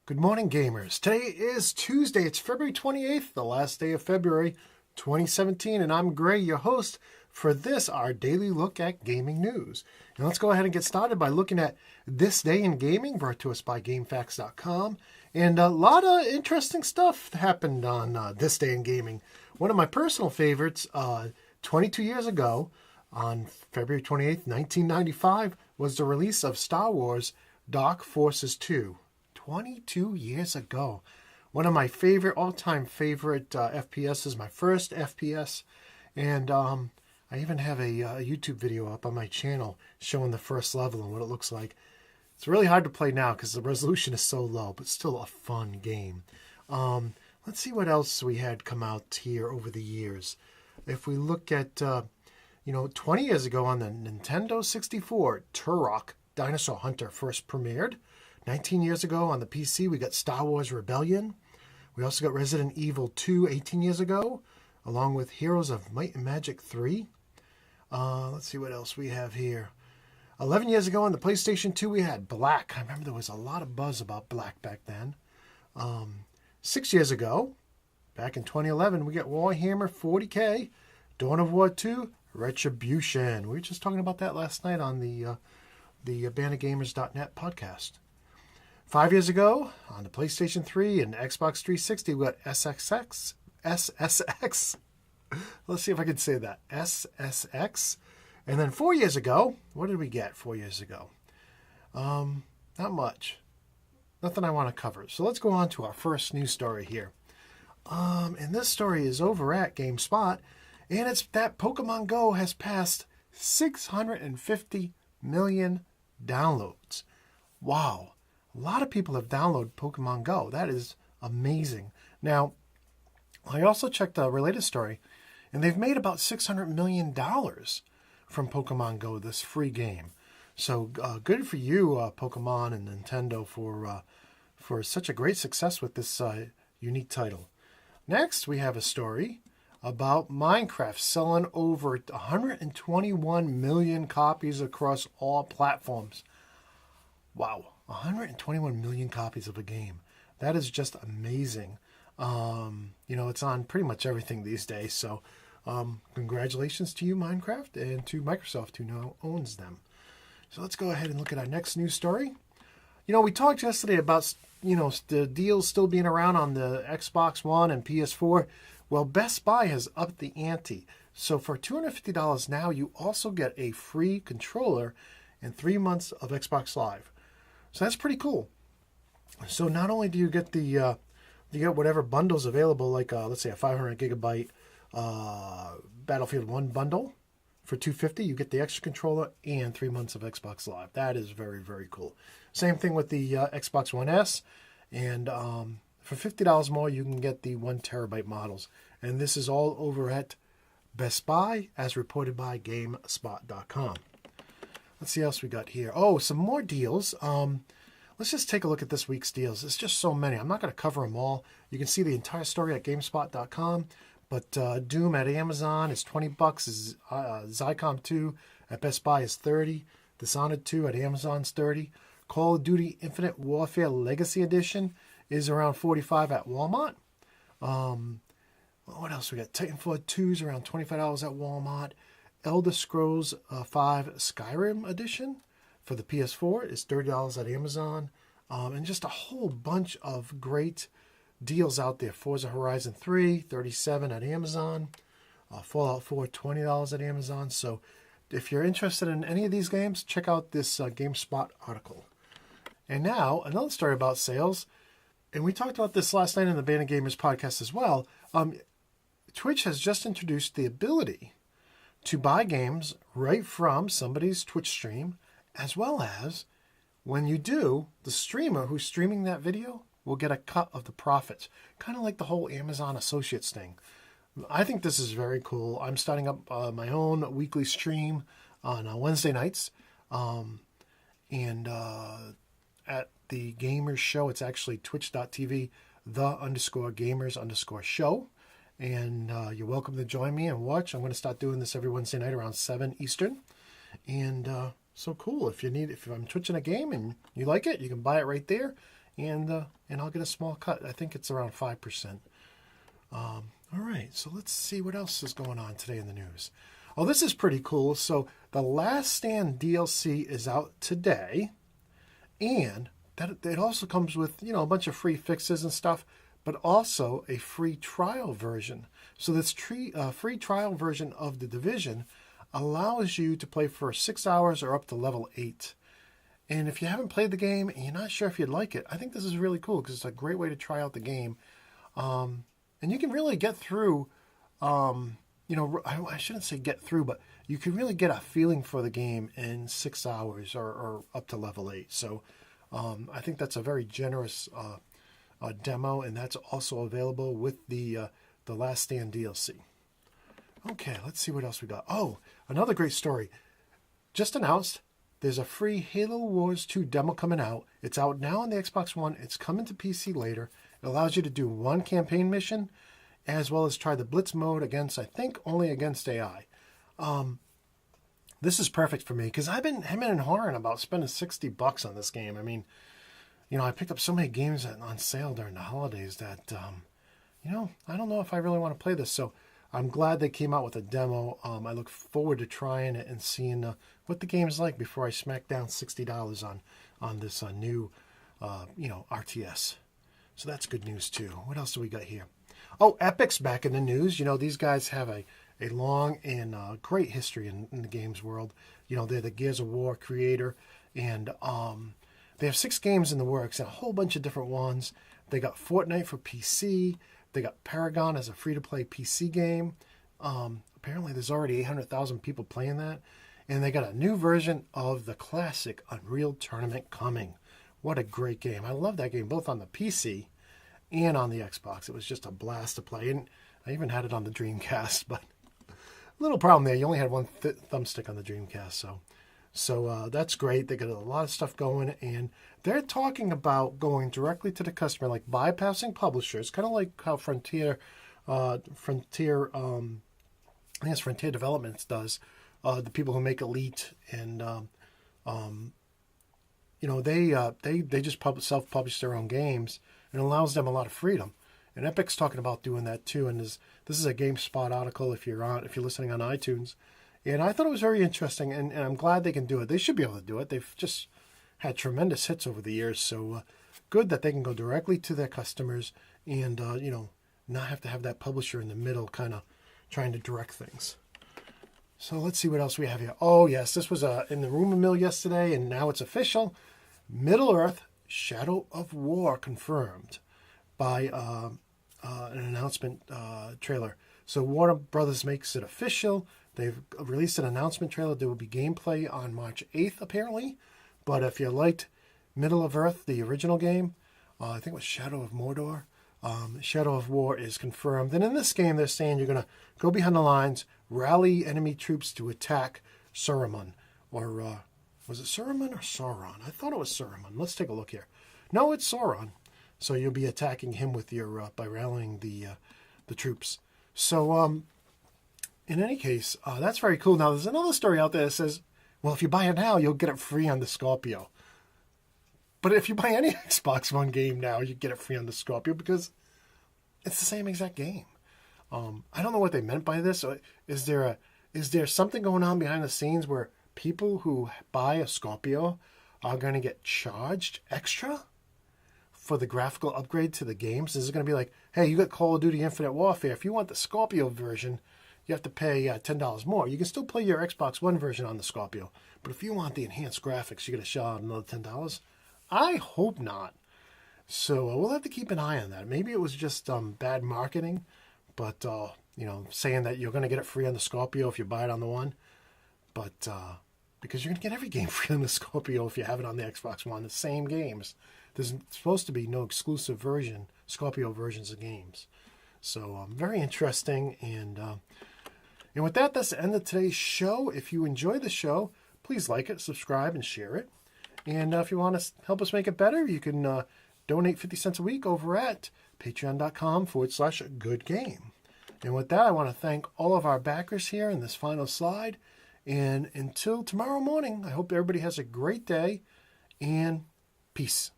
Good morning, gamers. Today is Tuesday. It's February 28th, the last day of February 2017, and I'm Gray, your host for this, our daily look at gaming news. And let's go ahead and get started by looking at This Day in Gaming, brought to us by GameFAQs.com. And a lot of interesting stuff happened on This Day in Gaming. One of my personal favorites, 22 years ago, on February 28th, 1995, was the release of Star Wars Dark Forces 2. 22 years ago. One of my all-time favorite FPSs, my first FPS. And I even have a YouTube video up on my channel showing the first level and what it looks like. It's really hard to play now because the resolution is so low, but still a fun game. Let's see what else we had come out here over the years. If we look at, 20 years ago on the Nintendo 64, Turok Dinosaur Hunter first premiered. 19 years ago on the PC, we got Star Wars Rebellion. We also got Resident Evil 2 18 years ago, along with Heroes of Might and Magic 3. Let's see what else we have here. 11 years ago on the PlayStation 2, we had Black. I remember there was a lot of buzz about Black back then. 6 years ago, back in 2011, we got Warhammer 40K, Dawn of War 2, Retribution. We were just talking about that last night on the BandofGamers.net podcast. 5 years ago, on the PlayStation 3 and Xbox 360, we got SSX. Let's see if I can say that. SSX. And then 4 years ago, what did we get 4 years ago? Not much. Nothing I want to cover. So let's go on to our first news story here. And this story is over at GameSpot. And it's that Pokemon Go has passed 650 million downloads. Wow. A lot of people have downloaded Pokemon Go. That is amazing. Now, I also checked a related story, and they've made about $600 million from Pokemon Go, this free game. So good for you, Pokemon and Nintendo, for such a great success with this unique title. Next, we have a story about Minecraft selling over 121 million copies across all platforms. Wow. 121 million copies of a game. That is just amazing. It's on pretty much everything these days. So congratulations to you, Minecraft, and to Microsoft, who now owns them. So let's go ahead and look at our next news story. We talked yesterday about, the deals still being around on the Xbox One and PS4. Well, Best Buy has upped the ante. So for $250 now, you also get a free controller and 3 months of Xbox Live. So that's pretty cool. So not only do you get you get whatever bundles available, like let's say a 500 gigabyte Battlefield 1 bundle for $250, you get the extra controller and 3 months of Xbox Live. That is very, very cool. Same thing with the Xbox One S, and for $50 more, you can get the 1 terabyte models. And this is all over at Best Buy, as reported by GameSpot.com. Let's see what else we got here. Oh, some more deals. Let's just take a look at this week's deals. It's just so many. I'm not going to cover them all. You can see the entire story at GameSpot.com. But Doom at Amazon is $20. Zycom 2 at Best Buy is $30. Dishonored 2 at Amazon is $30. Call of Duty Infinite Warfare Legacy Edition is around $45 at Walmart. What else we got? Titanfall 2 is around $25 at Walmart. Elder Scrolls 5 Skyrim Edition for the PS4 is $30 at Amazon. And just a whole bunch of great deals out there. Forza Horizon 3, $37 at Amazon. Fallout 4, $20 at Amazon. So if you're interested in any of these games, check out this GameSpot article. And now, another story about sales. And we talked about this last night in the Band of Gamers podcast as well. Twitch has just introduced the ability to buy games right from somebody's Twitch stream, as well as when you do, the streamer who's streaming that video will get a cut of the profits, kind of like the whole Amazon Associates thing. I think this is very cool. I'm starting up my own weekly stream on Wednesday nights, and at the Gamers Show, it's actually twitch.tv, _gamers_show. And you're welcome to join me and watch. I'm going to start doing this every Wednesday night around 7 Eastern. And so cool. If I'm twitching a game and you like it, you can buy it right there. and I'll get a small cut. I think it's around 5%. All right, so let's see what else is going on today in the news. Oh, this is pretty cool. So the Last Stand DLC is out today, and that it also comes with, a bunch of free fixes and stuff, but also a free trial version. So this free trial version of The Division allows you to play for 6 hours or up to level 8. And if you haven't played the game and you're not sure if you'd like it, I think this is really cool because it's a great way to try out the game. And you can really get through, I shouldn't say get through, but you can really get a feeling for the game in 6 hours or up to level 8. So I think that's a very generous demo, and that's also available with the Last Stand DLC. Okay, let's see what else we got. Oh, another great story. Just announced, there's a free Halo Wars 2 demo coming out. It's out now on the Xbox One. It's coming to PC later. It allows you to do one campaign mission, as well as try the Blitz mode against, I think, only against AI. This is perfect for me because I've been hemming and hawing about spending $60 on this game. I mean, I picked up so many games on sale during the holidays that, I don't know if I really want to play this. So I'm glad they came out with a demo. I look forward to trying it and seeing what the game is like before I smack down $60 on this new, RTS. So that's good news too. What else do we got here? Oh, Epic's back in the news. These guys have a long and great history in the games world. They're the Gears of War creator, and they have 6 games in the works and a whole bunch of different ones. They got Fortnite for PC. They got Paragon as a free-to-play PC game. Apparently, there's already 800,000 people playing that. And they got a new version of the classic Unreal Tournament coming. What a great game. I love that game, both on the PC and on the Xbox. It was just a blast to play. And I even had it on the Dreamcast, but little problem there. You only had one thumbstick on the Dreamcast, so that's great. They got a lot of stuff going, and they're talking about going directly to the customer, like bypassing publishers, kind of like how Frontier Developments does. The people who make Elite, and they just self-publish their own games, and it allows them a lot of freedom. And Epic's talking about doing that too. And this is a GameSpot article if you're listening on iTunes. And I thought it was very interesting, and I'm glad they can do it. They should be able to do it. They've just had tremendous hits over the years. So good that they can go directly to their customers and not have to have that publisher in the middle kind of trying to direct things. So let's see what else we have here. Oh yes, this was in the rumor mill yesterday, and now it's official. Middle-earth: Shadow of War confirmed by an announcement trailer. So Warner Brothers makes it official. They've released an announcement trailer. There will be gameplay on March 8th, apparently. But if you liked Middle-earth, the original game, I think it was Shadow of Mordor, Shadow of War is confirmed. And in this game, they're saying you're going to go behind the lines, rally enemy troops to attack Saruman. Or was it Saruman or Sauron? I thought it was Saruman. Let's take a look here. No, it's Sauron. So you'll be attacking him with your by rallying the troops. So in any case, that's very cool. Now there's another story out there that says, well, if you buy it now, you'll get it free on the Scorpio. But if you buy any Xbox One game now, you get it free on the Scorpio because it's the same exact game. I don't know what they meant by this. Is there something going on behind the scenes where people who buy a Scorpio are going to get charged extra for the graphical upgrade to the games? Is it going to be like, hey, you got Call of Duty Infinite Warfare. If you want the Scorpio version, you have to pay $10 more. You can still play your Xbox One version on the Scorpio. But if you want the enhanced graphics, you got to shell out another $10. I hope not. So we'll have to keep an eye on that. Maybe it was just bad marketing, but saying that you're going to get it free on the Scorpio if you buy it on the One. But because you're going to get every game free on the Scorpio if you have it on the Xbox One, the same games. There's supposed to be no exclusive Scorpio versions of games. So very interesting. And with that, that's the end of today's show. If you enjoy the show, please like it, subscribe, and share it. And if you want to help us make it better, you can donate 50 cents a week over at patreon.com/goodgame. And with that, I want to thank all of our backers here in this final slide. And until tomorrow morning, I hope everybody has a great day, and peace.